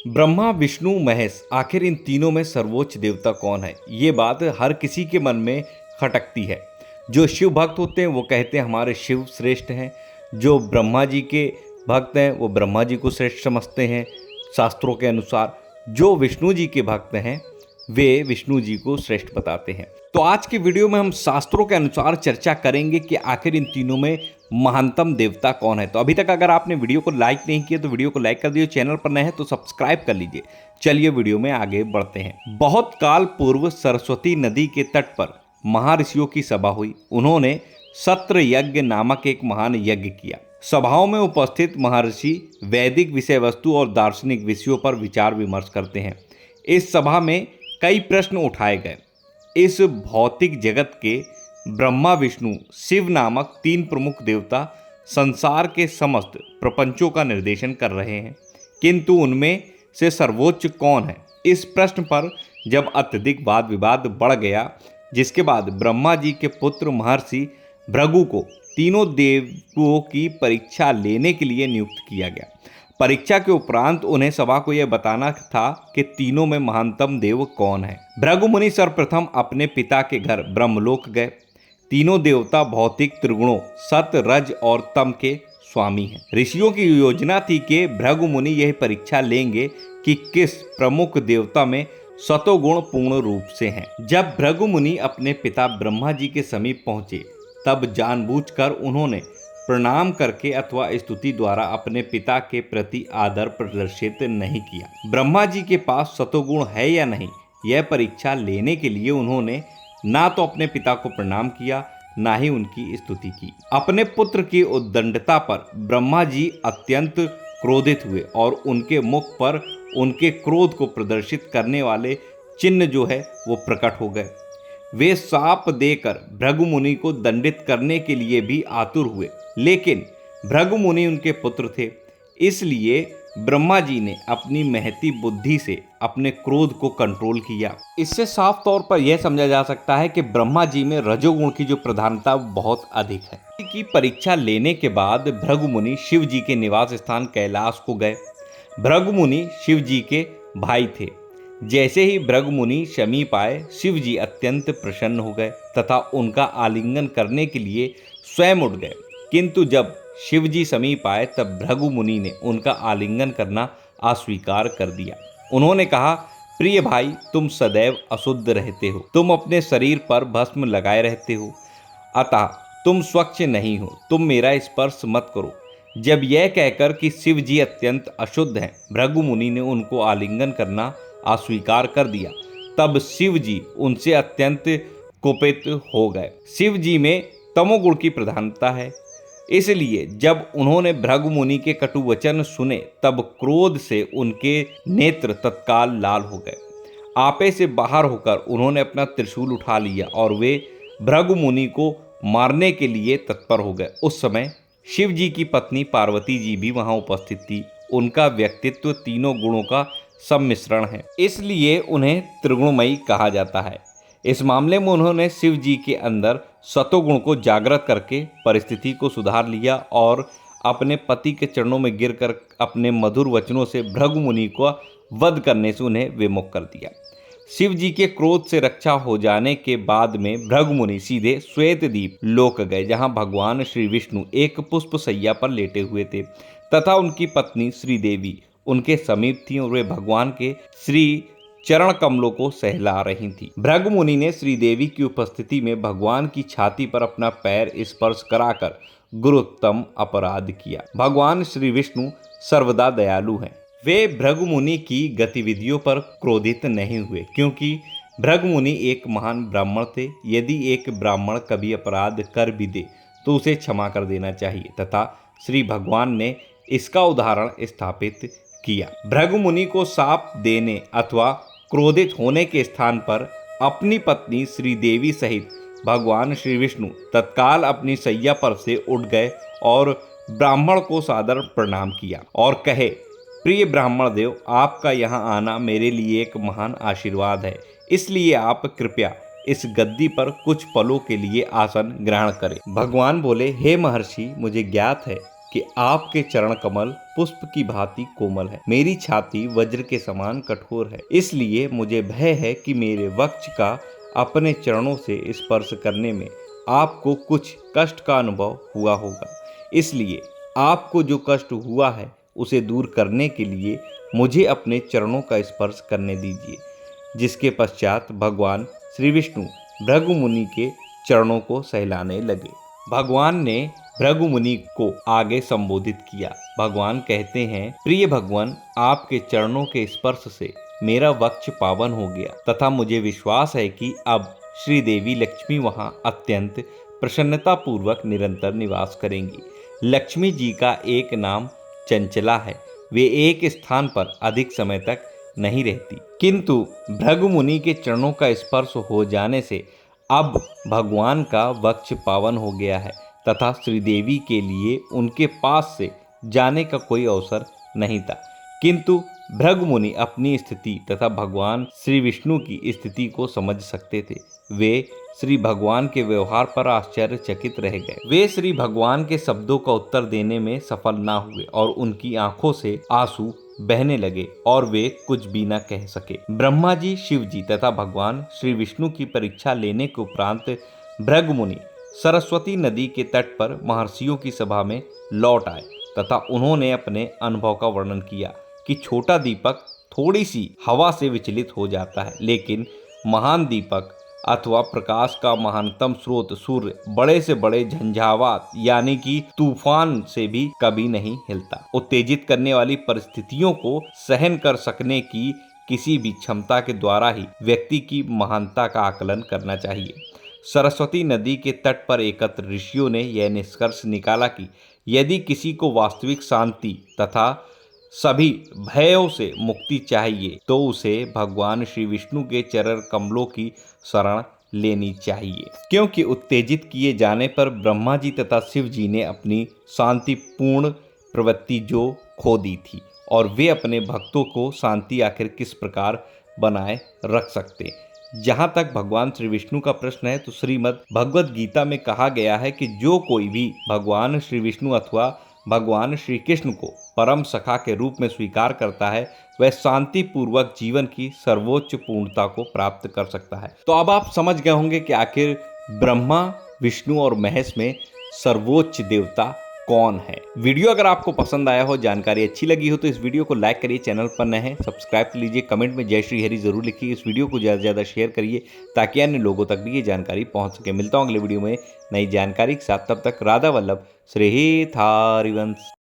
ब्रह्मा, विष्णु, महेश, आखिर इन तीनों में सर्वोच्च देवता कौन है? ये बात हर किसी के मन में खटकती है। जो शिव भक्त होते हैं वो कहते हैं हमारे शिव श्रेष्ठ हैं। जो ब्रह्मा जी के भक्त हैं वो ब्रह्मा जी को श्रेष्ठ समझते हैं शास्त्रों के अनुसार। जो विष्णु जी के भक्त हैं वे विष्णु जी को श्रेष्ठ बताते हैं। तो आज की वीडियो में हम शास्त्रों के अनुसार चर्चा करेंगे कि आखिर इन तीनों में महानतम देवता कौन है। तो अभी तक अगर आपने वीडियो को लाइक नहीं किया तो वीडियो को लाइक कर दीजिए, चैनल पर नए हैं तो सब्सक्राइब कर लीजिए। चलिए वीडियो में आगे बढ़ते हैं। बहुत काल पूर्व सरस्वती नदी के तट पर महर्षियों की सभा हुई। उन्होंने सत्र यज्ञ नामक एक महान यज्ञ किया। सभाओं में उपस्थित महर्षि वैदिक विषय वस्तु और दार्शनिक विषयों पर विचार विमर्श करते हैं। इस सभा में कई प्रश्न उठाए गए। इस भौतिक जगत के ब्रह्मा, विष्णु, शिव नामक तीन प्रमुख देवता संसार के समस्त प्रपंचों का निर्देशन कर रहे हैं, किंतु उनमें से सर्वोच्च कौन है? इस प्रश्न पर जब अत्यधिक वाद विवाद बढ़ गया, जिसके बाद ब्रह्मा जी के पुत्र महर्षि भृगु को तीनों देवों की परीक्षा लेने के लिए नियुक्त किया गया। परीक्षा के उपरांत उन्हें सभा को यह बताना था कि तीनों में महानतम देव कौन है। भृगु मुनि सर्वप्रथम अपने पिता के घर ब्रह्मलोक गए। तीनों देवता भौतिक त्रिगुणों सत, रज और तम के स्वामी हैं। ऋषियों की योजना थी कि भृगु मुनि यह परीक्षा लेंगे कि किस प्रमुख देवता में सतोगुण पूर्ण रूप से हैं। जब भृगु मुनि अपने पिता ब्रह्मा जी के समीप पहुंचे तब जानबूझकर उन्होंने प्रणाम करके अथवा स्तुति द्वारा अपने पिता के प्रति आदर प्रदर्शित नहीं किया। ब्रह्मा जी के पास सतोगुण है या नहीं, यह परीक्षा लेने के लिए उन्होंने ना तो अपने पिता को प्रणाम किया ना ही उनकी स्तुति की। अपने पुत्र की उद्दंडता पर ब्रह्मा जी अत्यंत क्रोधित हुए और उनके मुख पर उनके क्रोध को प्रदर्शित करने वाले चिन्ह जो है वो प्रकट हो गए। वे शाप देकर भृगु मुनि को दंडित करने के लिए भी आतुर हुए, लेकिन भृगु मुनि उनके पुत्र थे, इसलिए ब्रह्मा जी ने अपनी महती बुद्धि से अपने क्रोध को कंट्रोल किया। इससे साफ तौर पर यह समझा जा सकता है कि ब्रह्मा जी में रजोगुण की जो प्रधानता बहुत अधिक है। की परीक्षा लेने के बाद भृगु मुनि शिव जी के निवास स्थान कैलाश को गए। भृगु मुनि शिव जी के भाई थे। जैसे ही भृगु मुनि समीप आए, शिव जी अत्यंत प्रसन्न हो गए तथा उनका आलिंगन करने के लिए स्वयं उठ गए, किंतु जब शिव जी समीप आए तब भृगु मुनि ने उनका आलिंगन करना अस्वीकार कर दिया। उन्होंने कहा, प्रिय भाई, तुम सदैव अशुद्ध रहते हो, तुम अपने शरीर पर भस्म लगाए रहते हो, अतः तुम स्वच्छ नहीं हो, तुम मेरा स्पर्श मत करो। जब यह कहकर कि शिव जी अत्यंत अशुद्ध हैं, भृगु मुनि ने उनको आलिंगन करना अस्वीकार कर दिया, तब शिव जी उनसे अत्यंत कुपित हो गए। शिव जी में तमोगुण की प्रधानता है, इसलिए जब उन्होंने भृगु मुनि के कटु वचन सुने तब क्रोध से उनके नेत्र तत्काल लाल हो गए। आपे से बाहर होकर उन्होंने अपना त्रिशूल उठा लिया और वे भृगु मुनि को मारने के लिए तत्पर हो गए। उस समय शिव जी की पत्नी पार्वती जी भी वहां उपस्थित थी। उनका व्यक्तित्व तीनों गुणों का सम्मिश्रण है, इसलिए उन्हें त्रिगुणमयी कहा जाता है। इस मामले में उन्होंने शिव जी के अंदर सतोगुण को जागृत करके परिस्थिति को सुधार लिया और अपने पति के चरणों में गिरकर अपने मधुर वचनों से भृगु मुनि को वध करने से उन्हें विमुख कर दिया। शिव जी के क्रोध से रक्षा हो जाने के बाद में भृगु मुनि सीधे श्वेतद्वीप लोक गए, जहां भगवान श्री विष्णु एक पुष्प शैया पर लेटे हुए थे तथा उनकी पत्नी श्रीदेवी उनके समीप थी और वे भगवान के श्री चरण कमलों को सहला रही थी। भृगु मुनि ने श्रीदेवी की उपस्थिति में भगवान की छाती पर अपना पैर स्पर्श कराकर गुरुत्तम अपराध किया। भगवान श्री विष्णु सर्वदा दयालु हैं। वे भृगु मुनि की गतिविधियों पर क्रोधित नहीं हुए, क्योंकि भृगु मुनि एक महान ब्राह्मण थे। यदि एक ब्राह्मण कभी अपराध कर भी दे तो उसे क्षमा कर देना चाहिए तथा श्री भगवान ने इसका उदाहरण स्थापित किया। भृगु मुनि को शाप देने अथवा क्रोधित होने के स्थान पर अपनी पत्नी श्रीदेवी सहित भगवान श्री विष्णु तत्काल अपनी शैया पर से उठ गए और ब्राह्मण को सादर प्रणाम किया और कहे, प्रिय ब्राह्मण देव, आपका यहाँ आना मेरे लिए एक महान आशीर्वाद है, इसलिए आप कृपया इस गद्दी पर कुछ पलों के लिए आसन ग्रहण करें। भगवान बोले, हे महर्षि, मुझे ज्ञात है कि आपके चरण कमल पुष्प की भांति कोमल है, मेरी छाती वज्र के समान कठोर है, इसलिए मुझे भय है कि मेरे वक्ष का अपने चरणों से स्पर्श करने में आपको कुछ कष्ट का अनुभव हुआ होगा। इसलिए आपको जो कष्ट हुआ है उसे दूर करने के लिए मुझे अपने चरणों का स्पर्श करने दीजिए। जिसके पश्चात भगवान श्री विष्णु भृगु मुनि के चरणों को सहलाने लगे। भगवान ने भृगु मुनि को आगे संबोधित किया। भगवान कहते हैं, प्रिय भगवान, आपके चरणों के स्पर्श से मेरा वक्ष पावन हो गया तथा मुझे विश्वास है कि अब श्री देवी लक्ष्मी वहां अत्यंत प्रसन्नता पूर्वक निरंतर निवास करेंगी। लक्ष्मी जी का एक नाम चंचला है, वे एक स्थान पर अधिक समय तक नहीं रहती, किंतु भृगु मुनि के चरणों का स्पर्श हो जाने से अब भगवान का वक्ष पावन हो गया है तथा श्रीदेवी के लिए उनके पास से जाने का कोई अवसर नहीं था। किंतु भृगु मुनि अपनी स्थिति तथा भगवान श्री विष्णु की स्थिति को समझ सकते थे। वे श्री भगवान के व्यवहार पर आश्चर्यचकित रह गए। वे श्री भगवान के शब्दों का उत्तर देने में सफल ना हुए और उनकी आंखों से आंसू बहने लगे और वे कुछ भी न कह सके। ब्रह्मा जी, शिव जी तथा भगवान श्री विष्णु की परीक्षा लेने के उपरांत भृगु मुनि सरस्वती नदी के तट पर महर्षियों की सभा में लौट आए तथा उन्होंने अपने अनुभव का वर्णन किया कि छोटा दीपक थोड़ी सी हवा से विचलित हो जाता है, लेकिन महान दीपक अथवा प्रकाश का महानतम स्रोत सूर्य बड़े से बड़े झंझावात यानी कि तूफान से भी कभी नहीं हिलता। उत्तेजित करने वाली परिस्थितियों को सहन कर सकने की किसी भी क्षमता के द्वारा ही व्यक्ति की महानता का आकलन करना चाहिए। सरस्वती नदी के तट पर एकत्र ऋषियों ने यह निष्कर्ष निकाला कि यदि किसी को वास्तविक शांति तथा सभी भयों से मुक्ति चाहिए तो उसे भगवान श्री विष्णु के चरण कमलों की शरण लेनी चाहिए, क्योंकि उत्तेजित किए जाने पर ब्रह्मा जी तथा शिव जी ने अपनी शांतिपूर्ण प्रवृत्ति जो खो दी थी और वे अपने भक्तों को शांति आखिर किस प्रकार बनाए रख सकते। जहाँ तक भगवान श्री विष्णु का प्रश्न है तो श्रीमद् भगवद गीता में कहा गया है कि जो कोई भी भगवान श्री विष्णु अथवा भगवान श्री कृष्ण को परम सखा के रूप में स्वीकार करता है वह शांति पूर्वक जीवन की सर्वोच्च पूर्णता को प्राप्त कर सकता है। तो अब आप समझ गए होंगे कि आखिर ब्रह्मा, विष्णु और महेश में सर्वोच्च देवता कौन है। वीडियो अगर आपको पसंद आया हो, जानकारी अच्छी लगी हो तो इस वीडियो को लाइक करिए, चैनल पर नए हैं सब्सक्राइब कर लीजिए, कमेंट में जय श्री हरि जरूर लिखिए, इस वीडियो को ज़्यादा से ज़्यादा शेयर करिए ताकि अन्य लोगों तक भी ये जानकारी पहुंच सके। मिलता हूं अगले वीडियो में नई जानकारी के साथ, तब तक राधा वल्लभ श्री हरिवंश।